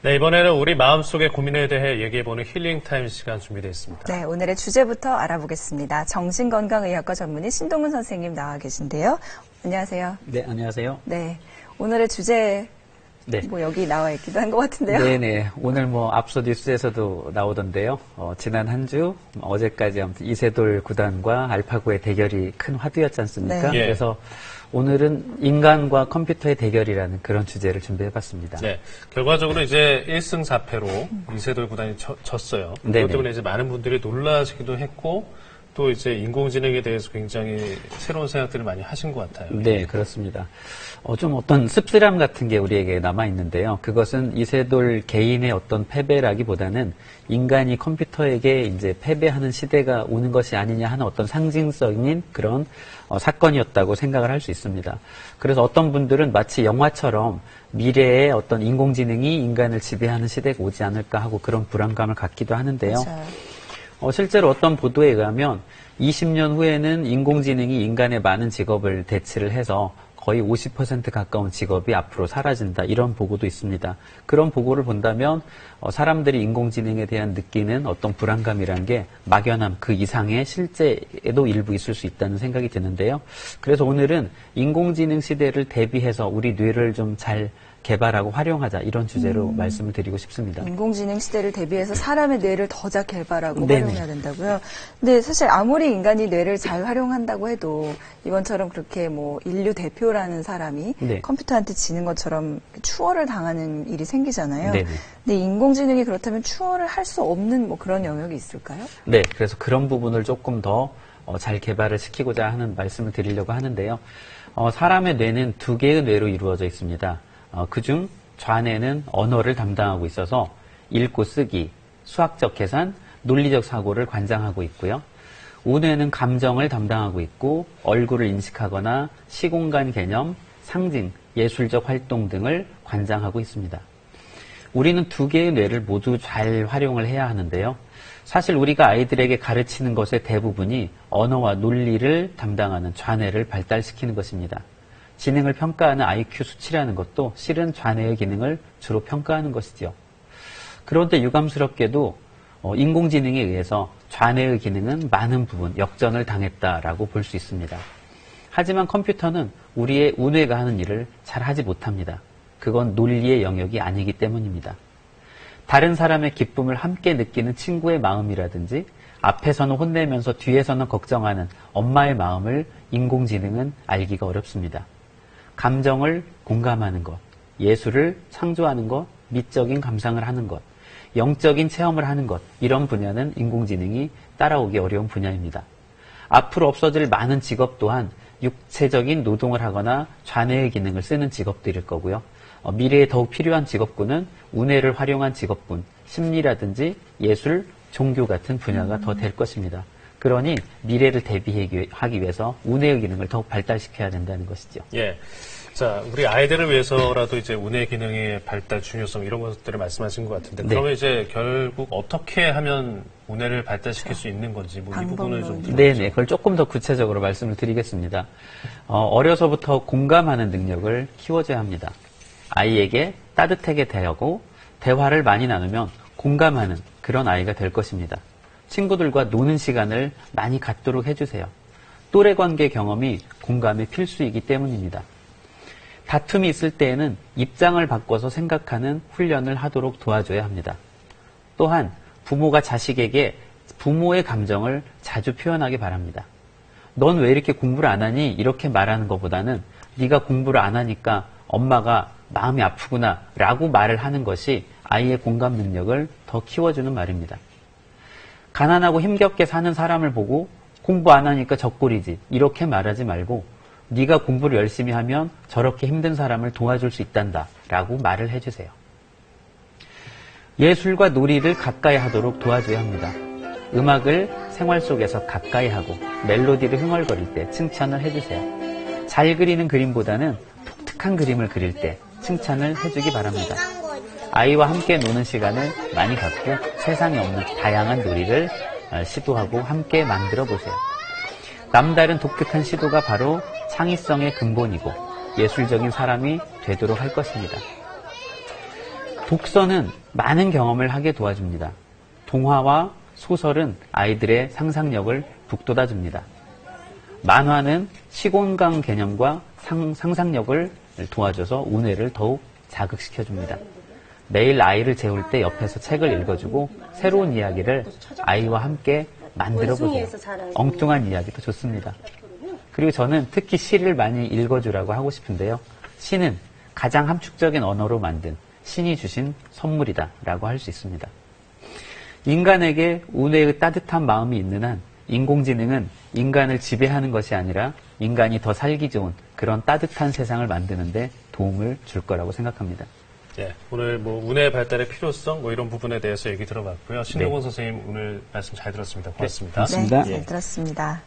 네, 이번에는 우리 마음속의 고민에 대해 얘기해보는 힐링타임 시간 준비되어 있습니다. 네, 오늘의 주제부터 알아보겠습니다. 정신건강의학과 전문의 신동훈 선생님 나와 계신데요. 안녕하세요. 네, 안녕하세요. 네, 오늘의 주제 여기 나와 있기도 한 것 같은데요. 네네. 오늘 앞서 뉴스에서도 나오던데요. 지난 한 주, 어제까지 아무튼 이세돌 구단과 알파고의 대결이 큰 화두였지 않습니까? 네. 그래서 오늘은 인간과 컴퓨터의 대결이라는 그런 주제를 준비해봤습니다. 네. 결과적으로 이제 1승 4패로 이세돌 구단이 졌어요. 네네. 그것 때문에 이제 많은 분들이 놀라시기도 했고, 또 이제 인공지능에 대해서 굉장히 새로운 생각들을 많이 하신 것 같아요. 네, 그렇습니다. 좀 어떤 씁쓸함 같은 게 우리에게 남아있는데요. 그것은 이세돌 개인의 어떤 패배라기보다는 인간이 컴퓨터에게 이제 패배하는 시대가 오는 것이 아니냐 하는 어떤 상징적인 그런 사건이었다고 생각을 할 수 있습니다. 그래서 어떤 분들은 마치 영화처럼 미래의 어떤 인공지능이 인간을 지배하는 시대가 오지 않을까 하고 그런 불안감을 갖기도 하는데요. 맞아요. 실제로 어떤 보도에 의하면 20년 후에는 인공지능이 인간의 많은 직업을 대체를 해서 거의 50% 가까운 직업이 앞으로 사라진다. 이런 보고도 있습니다. 그런 보고를 본다면 사람들이 인공지능에 대한 느끼는 어떤 불안감이란 게 막연함 그 이상의 실제에도 일부 있을 수 있다는 생각이 드는데요. 그래서 오늘은 인공지능 시대를 대비해서 우리 뇌를 좀 잘 개발하고 활용하자 이런 주제로 말씀을 드리고 싶습니다. 인공지능 시대를 대비해서 사람의 뇌를 더 잘 개발하고 네네. 활용해야 된다고요. 근데 사실 아무리 인간이 뇌를 잘 활용한다고 해도 이번처럼 그렇게 인류 대표라는 사람이 네. 컴퓨터한테 지는 것처럼 추월을 당하는 일이 생기잖아요. 네네. 근데 인공지능이 그렇다면 추월을 할 수 없는 그런 영역이 있을까요? 네, 그래서 그런 부분을 조금 더 잘 개발을 시키고자 하는 말씀을 드리려고 하는데요. 사람의 뇌는 두 개의 뇌로 이루어져 있습니다. 그중 좌뇌는 언어를 담당하고 있어서 읽고 쓰기, 수학적 계산, 논리적 사고를 관장하고 있고요. 우뇌는 감정을 담당하고 있고 얼굴을 인식하거나 시공간 개념, 상징, 예술적 활동 등을 관장하고 있습니다. 우리는 두 개의 뇌를 모두 잘 활용을 해야 하는데요. 사실 우리가 아이들에게 가르치는 것의 대부분이 언어와 논리를 담당하는 좌뇌를 발달시키는 것입니다. 지능을 평가하는 IQ 수치라는 것도 실은 좌뇌의 기능을 주로 평가하는 것이죠. 그런데 유감스럽게도 인공지능에 의해서 좌뇌의 기능은 많은 부분 역전을 당했다라고 볼 수 있습니다. 하지만 컴퓨터는 우리의 우뇌가 하는 일을 잘 하지 못합니다. 그건 논리의 영역이 아니기 때문입니다. 다른 사람의 기쁨을 함께 느끼는 친구의 마음이라든지 앞에서는 혼내면서 뒤에서는 걱정하는 엄마의 마음을 인공지능은 알기가 어렵습니다. 감정을 공감하는 것, 예술을 창조하는 것, 미적인 감상을 하는 것, 영적인 체험을 하는 것, 이런 분야는 인공지능이 따라오기 어려운 분야입니다. 앞으로 없어질 많은 직업 또한 육체적인 노동을 하거나 좌뇌의 기능을 쓰는 직업들일 거고요. 미래에 더욱 필요한 직업군은 우뇌를 활용한 직업군, 심리라든지 예술, 종교 같은 분야가 더 될 것입니다. 그러니 미래를 대비하기 위해서 우뇌의 기능을 더욱 발달시켜야 된다는 것이죠. 예. 자, 우리 아이들을 위해서라도 이제 우뇌 기능의 발달 중요성 이런 것들을 말씀하신 것 같은데, 네. 그러면 이제 결국 어떻게 하면 우뇌를 발달시킬 수 있는 건지 이 부분을 좀 네네, 그걸 조금 더 구체적으로 말씀을 드리겠습니다. 어려서부터 공감하는 능력을 키워줘야 합니다. 아이에게 따뜻하게 대하고 대화를 많이 나누면 공감하는 그런 아이가 될 것입니다. 친구들과 노는 시간을 많이 갖도록 해주세요. 또래 관계 경험이 공감의 필수이기 때문입니다. 다툼이 있을 때에는 입장을 바꿔서 생각하는 훈련을 하도록 도와줘야 합니다. 또한 부모가 자식에게 부모의 감정을 자주 표현하기 바랍니다. 넌 왜 이렇게 공부를 안 하니? 이렇게 말하는 것보다는 네가 공부를 안 하니까 엄마가 마음이 아프구나 라고 말을 하는 것이 아이의 공감 능력을 더 키워주는 말입니다. 가난하고 힘겹게 사는 사람을 보고 공부 안 하니까 적골이지 이렇게 말하지 말고 네가 공부를 열심히 하면 저렇게 힘든 사람을 도와줄 수 있단다 라고 말을 해주세요. 예술과 놀이를 가까이 하도록 도와줘야 합니다. 음악을 생활 속에서 가까이 하고 멜로디를 흥얼거릴 때 칭찬을 해주세요. 잘 그리는 그림보다는 독특한 그림을 그릴 때 칭찬을 해주기 바랍니다. 아이와 함께 노는 시간을 많이 갖고 세상에 없는 다양한 놀이를 시도하고 함께 만들어 보세요. 남다른 독특한 시도가 바로 창의성의 근본이고 예술적인 사람이 되도록 할 것입니다. 독서는 많은 경험을 하게 도와줍니다. 동화와 소설은 아이들의 상상력을 북돋아줍니다. 만화는 시공간 개념과 상상력을 도와줘서 우뇌를 더욱 자극시켜줍니다. 매일 아이를 재울 때 옆에서 책을 읽어주고 새로운 이야기를 아이와 함께 만들어보세요. 엉뚱한 이야기도 좋습니다. 그리고 저는 특히 시를 많이 읽어주라고 하고 싶은데요. 시는 가장 함축적인 언어로 만든 신이 주신 선물이다 라고 할 수 있습니다. 인간에게 우뇌의 따뜻한 마음이 있는 한 인공지능은 인간을 지배하는 것이 아니라 인간이 더 살기 좋은 그런 따뜻한 세상을 만드는데 도움을 줄 거라고 생각합니다. 예, 오늘 뭐 운의 발달의 필요성 뭐 이런 부분에 대해서 얘기 들어봤고요. 신동원 선생님 오늘 말씀 잘 들었습니다. 고맙습니다. 고맙습니다. 네, 잘 들었습니다.